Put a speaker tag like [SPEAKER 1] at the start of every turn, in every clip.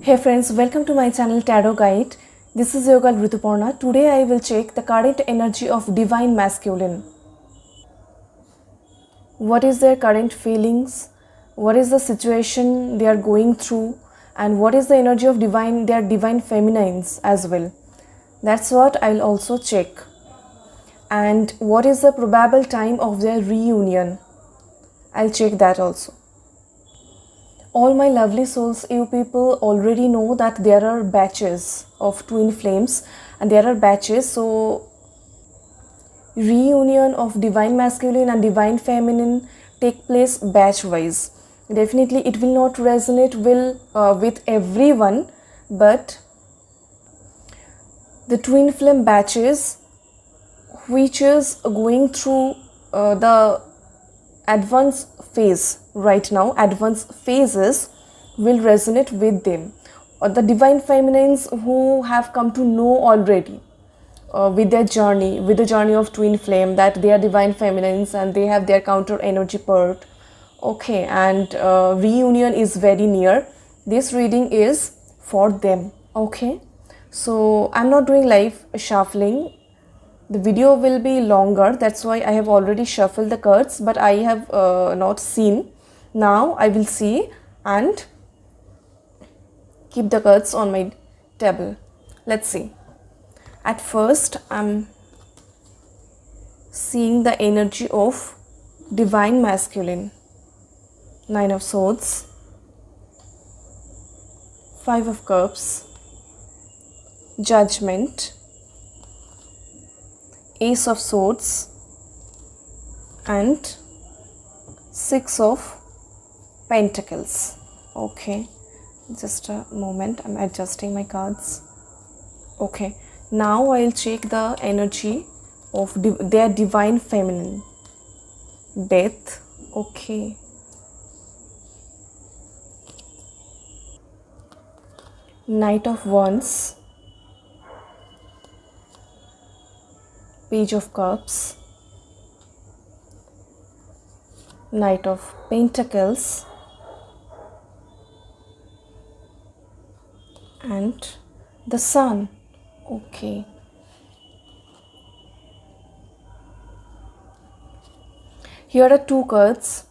[SPEAKER 1] Hey friends, welcome to my channel Tarot Guide. This is your girl Rituparna. Today I will check the current energy of Divine Masculine. What is their current feelings? What is the situation they are going through? And what is the energy of their Divine Feminines as well? That's what I'll also check. And what is the probable time of their reunion? I'll check that also. All my lovely souls, you people already know that there are batches of twin flames and there are batches. So reunion of Divine Masculine and Divine Feminine take place batch wise. Definitely it will not resonate with everyone, but the twin flame batches which is going through the advanced phase right now, advanced phases will resonate with them. The Divine Feminines who have come to know already with the journey of twin flame, that they are Divine Feminines and they have their counter energy part. Okay, and reunion is very near. This reading is for them. Okay, so I'm not doing live shuffling. The video will be longer, that's why I have already shuffled the cards, but I have not seen. Now I will see and keep the cards on my table. Let's see. At first I'm seeing the energy of Divine Masculine. Nine of Swords, Five of Cups, Judgment, Ace of Swords and Six of Pentacles. Okay, just a moment, I'm adjusting my cards. Okay, now I'll check the energy of their Divine Feminine. Death. Okay, Knight of Wands, Page of Cups, Knight of Pentacles and the Sun. Okay, here are two cards.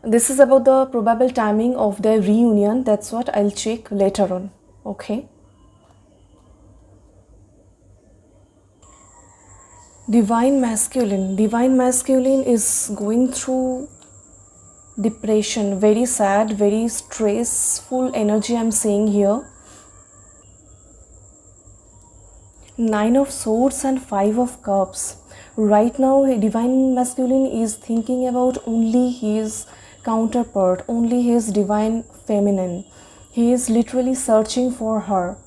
[SPEAKER 1] This is about the probable timing of their reunion. That's what I'll check later on. Okay, Divine Masculine is going through depression, very sad, very stressful energy I'm seeing here. Nine of Swords and Five of Cups. Right now Divine Masculine is thinking about only his counterpart, only his Divine Feminine. He is literally searching for her.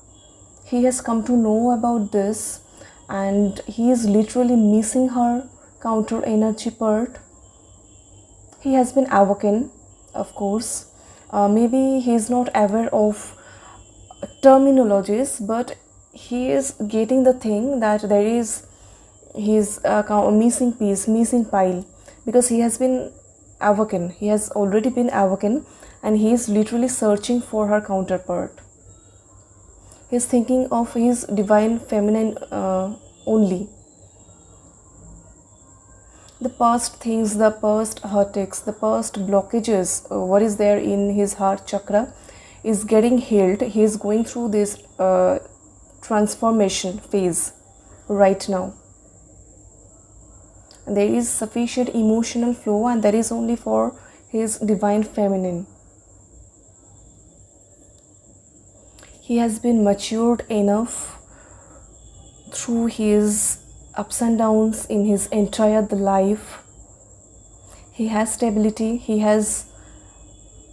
[SPEAKER 1] He has come to know about this and he is literally missing her counter energy part. He has been awakened, of course. Maybe he is not aware of terminologies, but he is getting the thing that there is his missing piece, missing pile, because he has been awakened. He has already been awakened and he is literally searching for her counterpart. He is thinking of his Divine Feminine only. The past things, the past heartaches, the past blockages, what is there in his heart chakra is getting healed. He is going through this transformation phase right now. And there is sufficient emotional flow and that is only for his Divine Feminine. He has been matured enough through his ups and downs in his entire life. He has stability. He has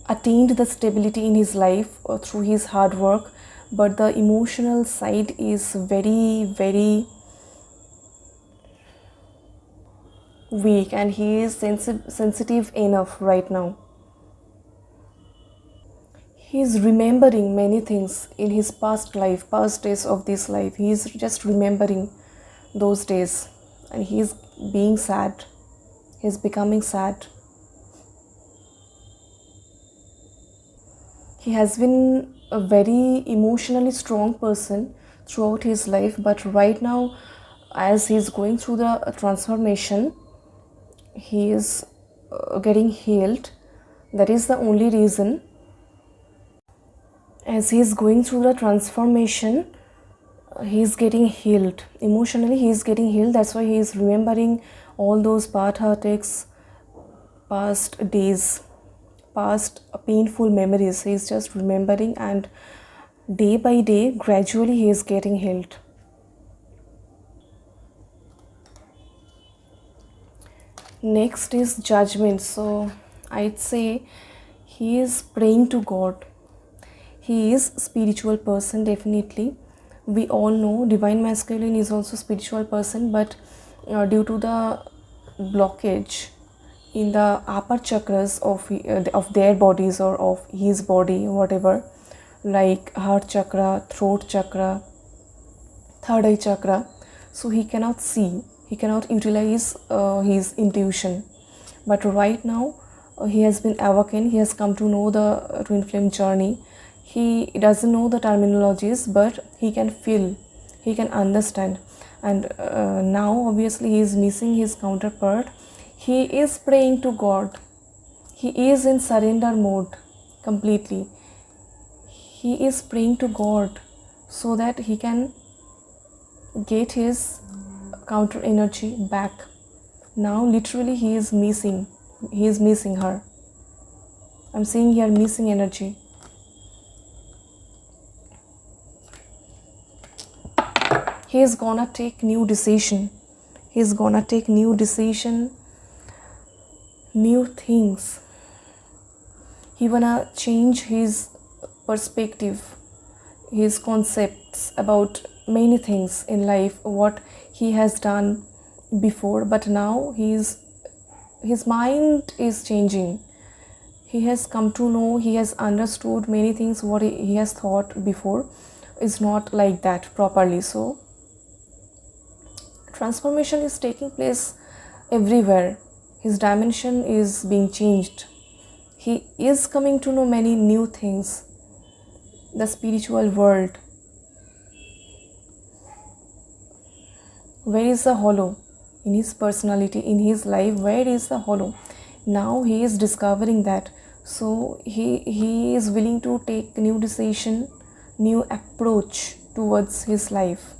[SPEAKER 1] attained the stability in his life through his hard work, but the emotional side is very, very weak and he is sensitive enough right now. He is remembering many things in his past life, past days of this life. He is just remembering those days and he is being sad. He is becoming sad. He has been a very emotionally strong person throughout his life, but right now, as he's going through the transformation, he is getting healed. That is the only reason. As he is going through the transformation, he is getting healed emotionally. He is getting healed. That's why he is remembering all those past heartaches, past days, past painful memories. He is just remembering, and day by day, gradually, he is getting healed. Next is judgment. So I'd say he is praying to God. He is spiritual person, definitely. We all know divine masculine is also spiritual person, but due to the blockage in the upper chakras of their bodies or of his body, whatever, like heart chakra, throat chakra, third eye chakra, so he cannot see, he cannot utilize his intuition. But right now, he has been awakened, he has come to know the twin flame journey. He doesn't know the terminologies, but he can feel, he can understand. And now obviously he is missing his counterpart. He is praying to God. He is in surrender mode completely. He is praying to God so that he can get his counter energy back. Now literally he is missing her. I'm seeing here missing energy. He is gonna take new decision. He's gonna take new decision, new things. He wanna change his perspective, his concepts about many things in life, what he has done before, but now his mind is changing. He has come to know, he has understood many things. What he has thought before is not like that properly. So transformation is taking place everywhere. His dimension is being changed. He is coming to know many new things. The spiritual world. Where is the hollow in his personality, in his life? Where is the hollow? Now he is discovering that. So he is willing to take new decision, new approach towards his life.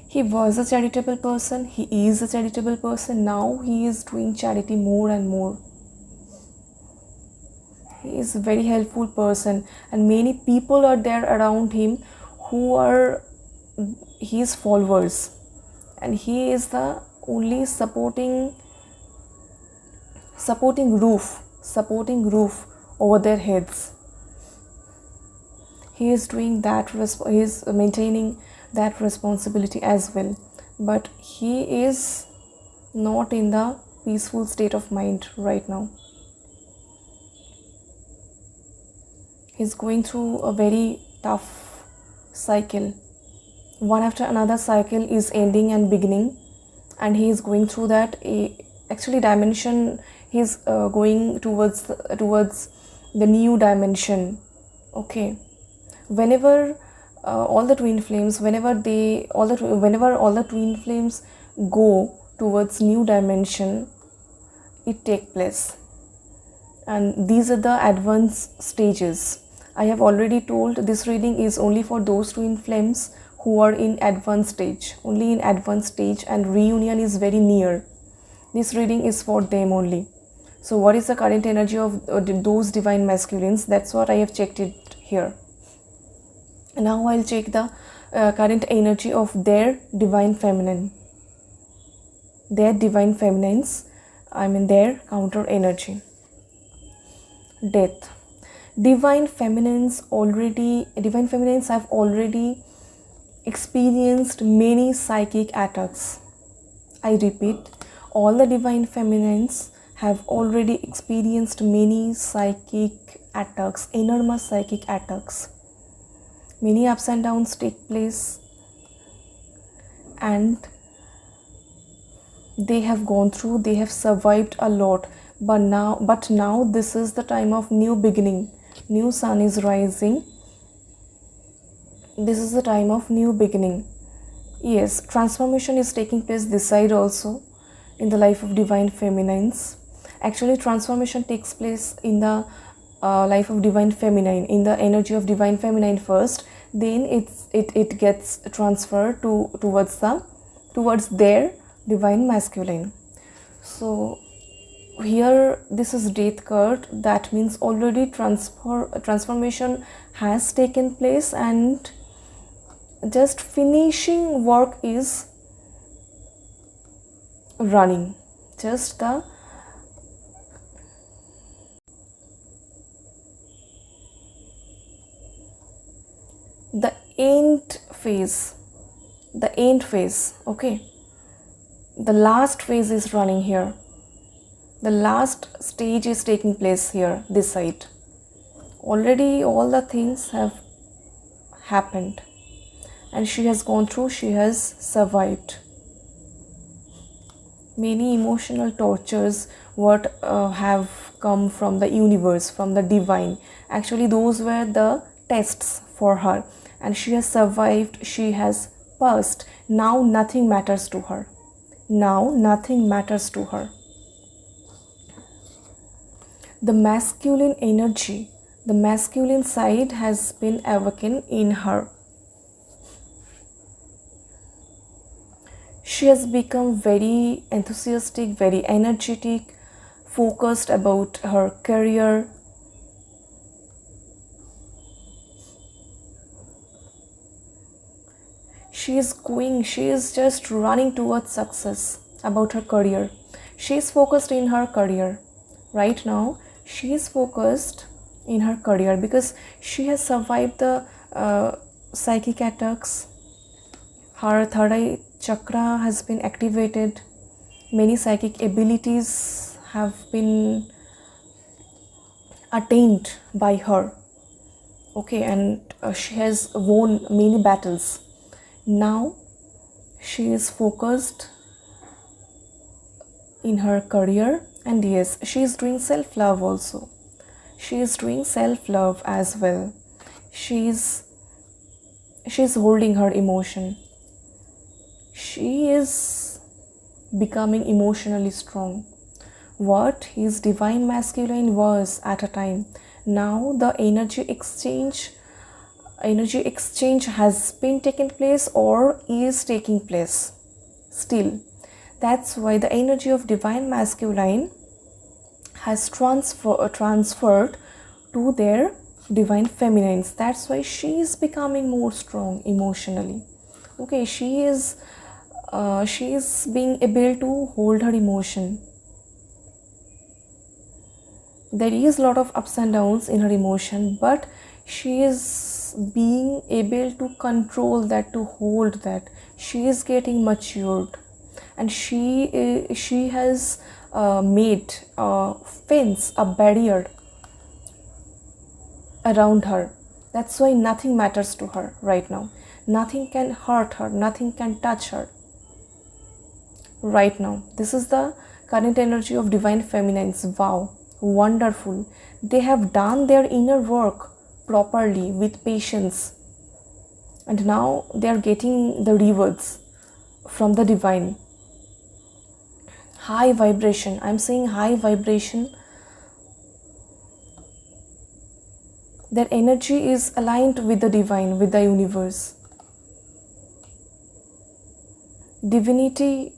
[SPEAKER 1] He was a charitable person. He is a charitable person. Now he is doing charity more and more. He is a very helpful person, and many people are there around him who are his followers, and he is the only supporting roof over their heads. He is doing that, he is maintaining that responsibility as well, but he is not in the peaceful state of mind right now. He's going through a very tough cycle. One after another cycle is ending and beginning, and he is going through that. Actually, dimension, he's going towards the new dimension. Okay, whenever all the twin flames, whenever all the twin flames go towards new dimension, it take place, and these are the advanced stages. I have already told this reading is only for those twin flames who are in advanced stage, only in advanced stage, and reunion is very near. This reading is for them only. So what is the current energy of those divine masculines? That's what I have checked it here. Now I'll check the current energy of their divine feminine. Their divine feminines, their counter energy. Death. Divine feminines have already experienced many psychic attacks. I repeat, all the divine feminines have already experienced many psychic attacks, enormous psychic attacks. Many ups and downs take place, and they have gone through, they have survived a lot, but now this is the time of new beginning. New sun is rising. This is the time of new beginning. Yes, transformation is taking place this side also in the life of divine feminines. Actually, transformation takes place in the life of divine feminine, in the energy of divine feminine first. Then it gets transferred towards their divine masculine. So here this is death card. That means already transformation has taken place, and just finishing work is running. Just the end phase. Okay, the last phase is running here. The last stage is taking place here, this side. Already all the things have happened, and she has gone through, she has survived many emotional tortures what have come from the universe, from the divine. Actually, those were the tests for her, and she has survived, she has passed. Now nothing matters to her. Now nothing matters to her. The masculine energy, the masculine side has been awakened in her. She has become very enthusiastic, very energetic, focused about her career. She is just running towards success about her career. She is focused in her career. Right now, she is focused in her career because she has survived the psychic attacks. Her third eye chakra has been activated. Many psychic abilities have been attained by her. Okay, and she has won many battles. Now she is focused in her career, and yes, she is doing self-love also. She is doing self-love as well. She is holding her emotion. She is becoming emotionally strong. What his divine masculine was at a time, now the energy exchange has been taken place or is taking place still. That's why the energy of divine masculine has transferred to their divine feminines. That's why she is becoming more strong emotionally. Okay, she is being able to hold her emotion. There is a lot of ups and downs in her emotion, but she is being able to control that, to hold that. She is getting matured, and she has made a fence, a barrier around her. That's why nothing matters to her right now. Nothing can hurt her, nothing can touch her right now. This is the current energy of divine feminines. Wow, wonderful. They have done their inner work properly with patience, and now they are getting the rewards from the divine. High vibration, I'm saying high vibration. Their energy is aligned with the divine, with the universe. Divinity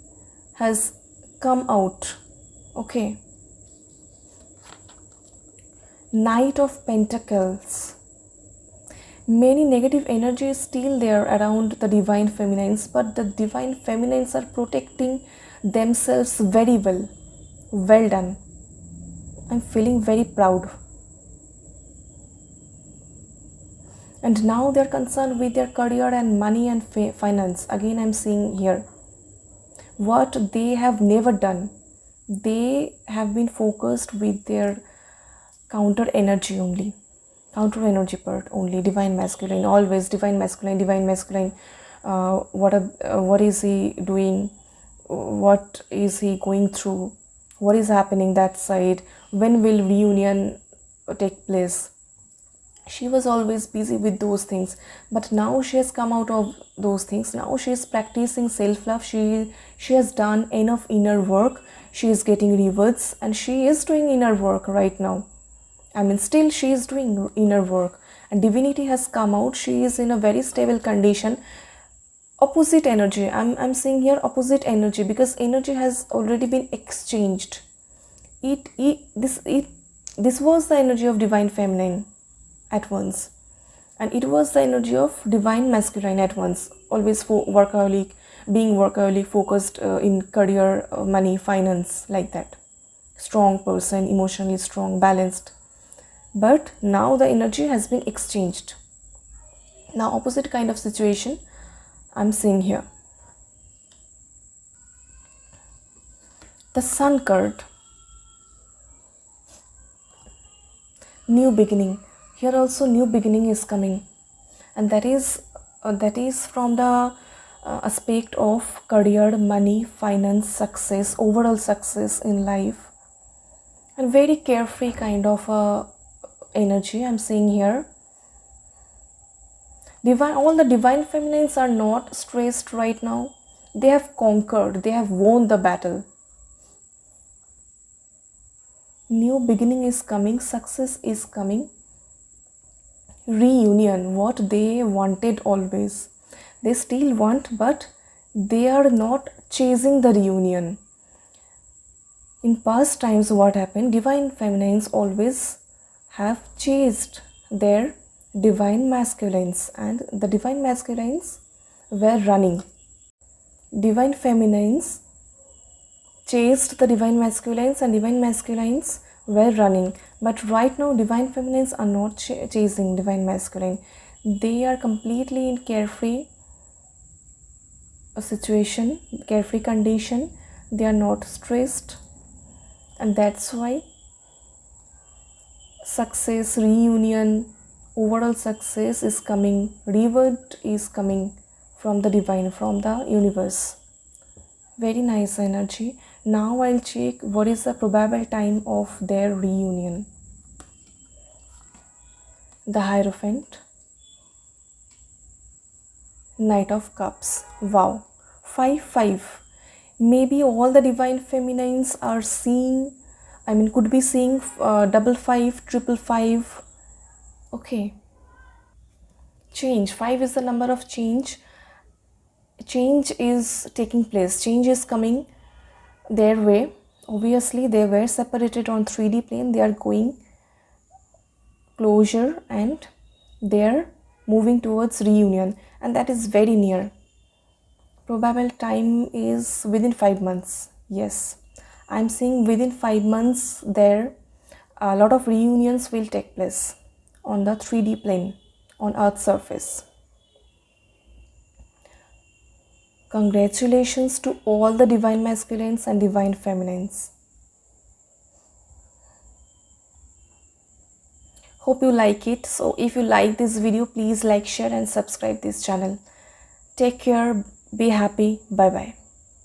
[SPEAKER 1] has come out. Okay, Knight of Pentacles. Many negative energy is still there around the divine feminines, but the divine feminines are protecting themselves very well. Well done. I'm feeling very proud. And now they're concerned with their career and money and finance. Again, I'm seeing here what they have never done. They have been focused with their counter energy only, counter energy part only. Divine masculine, always divine masculine, divine masculine. What is he doing? What is he going through? what is happening that side, when will reunion take place. She was always busy with those things, but now she has come out of those things. Now she is practicing self-love. She has done enough inner work. She is getting rewards, and she is doing inner work right now. I mean, still she is doing inner work, and divinity has come out. She is in a very stable condition. Opposite energy, I'm saying here opposite energy, because energy has already been exchanged. This was the energy of divine feminine at once, and it was the energy of divine masculine at once. Always workaholic, being workaholic, focused in career, money, finance, like that. Strong person, emotionally strong, balanced. But now the energy has been exchanged. Now opposite kind of situation I'm seeing here. The Sun card. New beginning. Here also new beginning is coming, and that is from the aspect of career, money, finance, success, overall success in life, and very carefree kind of energy I'm seeing here. All the divine feminines are not stressed right now. They have conquered, they have won the battle. New beginning is coming, success is coming. Reunion, what they wanted always, they still want, but they are not chasing the reunion. In past times, what happened, divine feminines always have chased their divine masculines, and the divine masculines were running. Divine feminines chased the divine masculines, and divine masculines were running. But right now divine feminines are not chasing divine masculine. They are completely in carefree situation, carefree condition. They are not stressed, and that's why success, reunion, overall success is coming. Reward is coming from the divine, from the universe. Very nice energy. Now I'll check what is the probable time of their reunion. The Hierophant, Knight of Cups. Wow, 5-5. Maybe all the divine feminines are seeing, could be seeing 55, 555. Okay. Change. 5 is the number of change. Change is taking place. Change is coming their way. Obviously, they were separated on 3D plane. They are going closure, and they are moving towards reunion, and that is very near. Probable time is within 5 months. Yes, I'm seeing within 5 months there a lot of reunions will take place on the 3D plane, on Earth's surface. Congratulations to all the divine masculines and divine feminines. Hope you like it. So if you like this video, please like, share and subscribe this channel. Take care. Be happy. Bye bye.